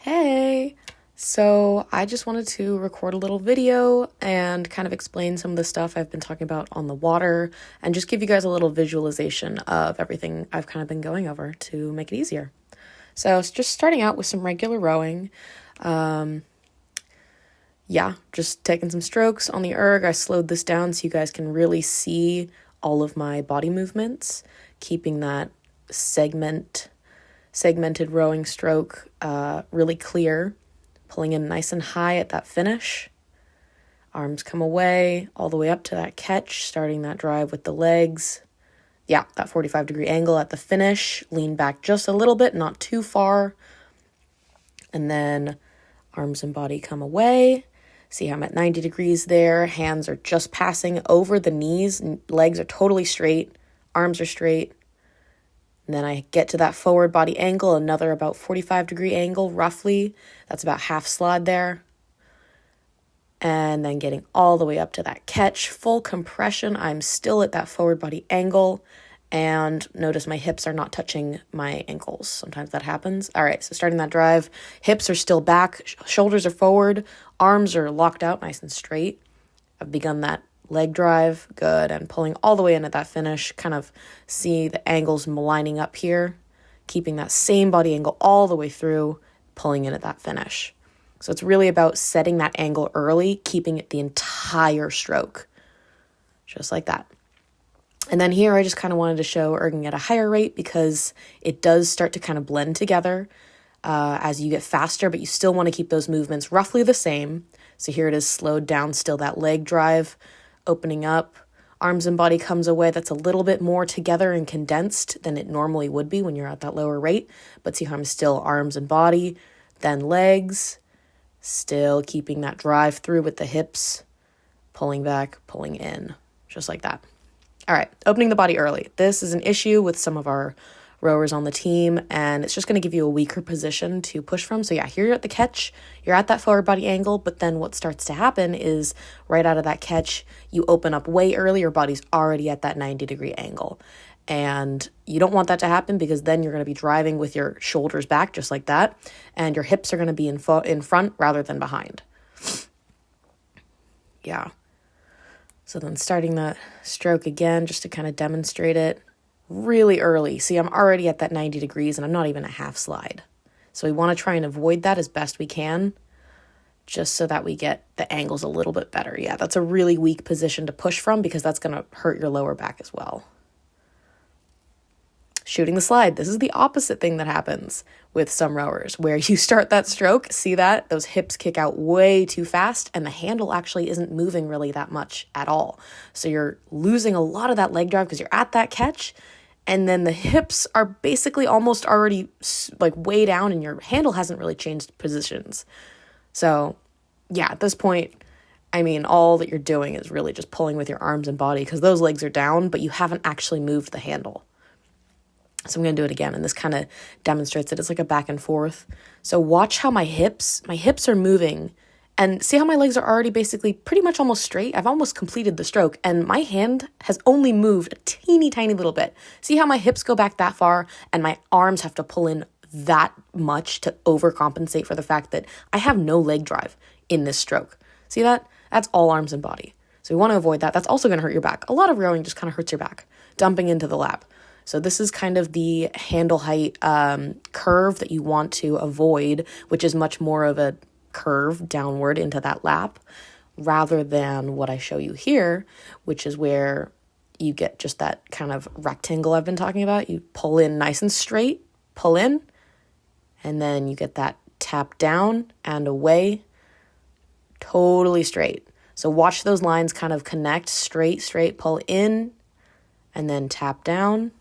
Hey! So I just wanted to record a little video and kind of explain some of the stuff I've been talking about on the water and just give you guys a little visualization of everything I've kind of been going over to make it easier. So it's just starting out with some regular rowing. Just taking some strokes on the erg. I slowed this down so you guys can really see all of my body movements, keeping that segmented rowing stroke really clear, pulling in nice and high at that finish. Arms come away all the way up to that catch, starting that drive with the legs. Yeah, that 45-degree angle at the finish. Lean back just a little bit, not too far. And then arms and body come away. See how I'm at 90 degrees there. Hands are just passing over the knees. Legs are totally straight. Arms are straight. And then I get to that forward body angle, another about 45-degree angle, roughly. That's about half slide there. And then getting all the way up to that catch, full compression. I'm still at that forward body angle. And notice my hips are not touching my ankles. Sometimes that happens. All right, so starting that drive, hips are still back, shoulders are forward, arms are locked out nice and straight. I've begun that leg drive, good, and pulling all the way in at that finish. Kind of see the angles lining up here, keeping that same body angle all the way through, pulling in at that finish. So it's really about setting that angle early, keeping it the entire stroke, just like that. And then here I just kind of wanted to show erging at a higher rate because it does start to kind of blend together as you get faster, but you still want to keep those movements roughly the same. So here it is slowed down, still that leg drive, opening up, arms and body comes away. That's a little bit more together and condensed than it normally would be when you're at that lower rate. But see how I'm still arms and body, then legs, still keeping that drive through with the hips, pulling back, pulling in, just like that. All right, opening the body early. This is an issue with some of our rowers on the team, and it's just going to give you a weaker position to push from. So yeah, here you're at the catch, you're at that forward body angle, but then what starts to happen is right out of that catch, you open up way early, your body's already at that 90-degree angle. And you don't want that to happen because then you're going to be driving with your shoulders back just like that, and your hips are going to be in front rather than behind. Yeah. So then starting that stroke again, just to kind of demonstrate it really early. See, I'm already at that 90 degrees and I'm not even a half slide. So we want to try and avoid that as best we can, just so that we get the angles a little bit better. Yeah, that's a really weak position to push from because that's going to hurt your lower back as well. Shooting the slide. This is the opposite thing that happens with some rowers, where you start that stroke, see that? Those hips kick out way too fast, and the handle actually isn't moving really that much at all. So you're losing a lot of that leg drive because you're at that catch, and then the hips are basically almost already like way down, and your handle hasn't really changed positions. So yeah, at this point, I mean, all that you're doing is really just pulling with your arms and body because those legs are down, but you haven't actually moved the handle. So I'm going to do it again, and this kind of demonstrates it. It's like a back and forth. So watch how my hips are moving, and see how my legs are already basically pretty much almost straight. I've almost completed the stroke, and my hand has only moved a teeny tiny little bit. See how my hips go back that far, and my arms have to pull in that much to overcompensate for the fact that I have no leg drive in this stroke. See that? That's all arms and body. So we want to avoid that. That's also going to hurt your back. A lot of rowing just kind of hurts your back, dumping into the lap. So this is kind of the handle height curve that you want to avoid, which is much more of a curve downward into that lap rather than what I show you here, which is where you get just that kind of rectangle I've been talking about. You pull in nice and straight, pull in, and then you get that tap down and away, totally straight. So watch those lines kind of connect, straight, pull in, and then tap down.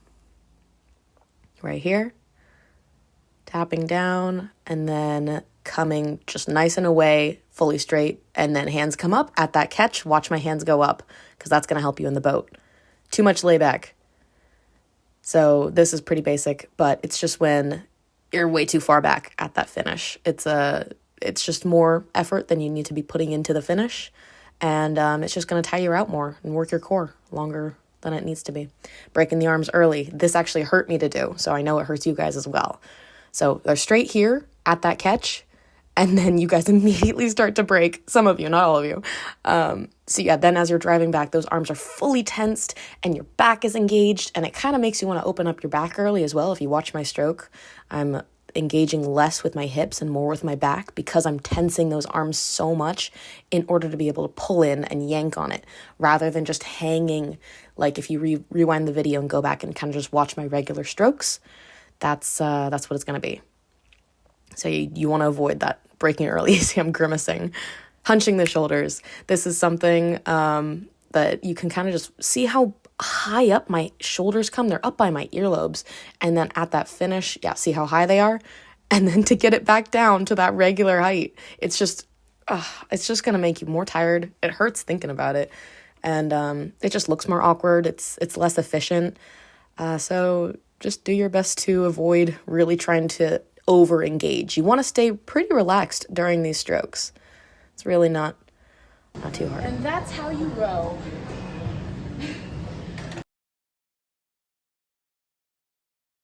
Right here, tapping down, and then coming just nice and away, fully straight, and then hands come up at that catch. Watch my hands go up because that's going to help you in the boat. Too much layback. So this is pretty basic, but it's just when you're way too far back at that finish. It's just more effort than you need to be putting into the finish, and it's just going to tire you out more and work your core longer than it needs to be. Breaking the arms early. This actually hurt me to do, so I know it hurts you guys as well. So they're straight here at that catch. and then you guys immediately start to break. Some of you, not all of you. So yeah, then as you're driving back, those arms are fully tensed and your back is engaged, and it kind of makes you want to open up your back early as well. If you watch my stroke, I'm engaging less with my hips and more with my back because I'm tensing those arms so much in order to be able to pull in and yank on it, rather than just hanging. Like if you rewind the video and go back and kind of just watch my regular strokes, that's what it's going to be. So you want to avoid that breaking early. See, I'm grimacing. Hunching the shoulders. This is something that you can kind of just see how high up my shoulders come. They're up by my earlobes. And then at that finish, yeah, see how high they are? And then to get it back down to that regular height, it's just going to make you more tired. It hurts thinking about it. And it just looks more awkward. It's less efficient. So just do your best to avoid really trying to over-engage. You want to stay pretty relaxed during these strokes. It's really not too hard. And that's how you row.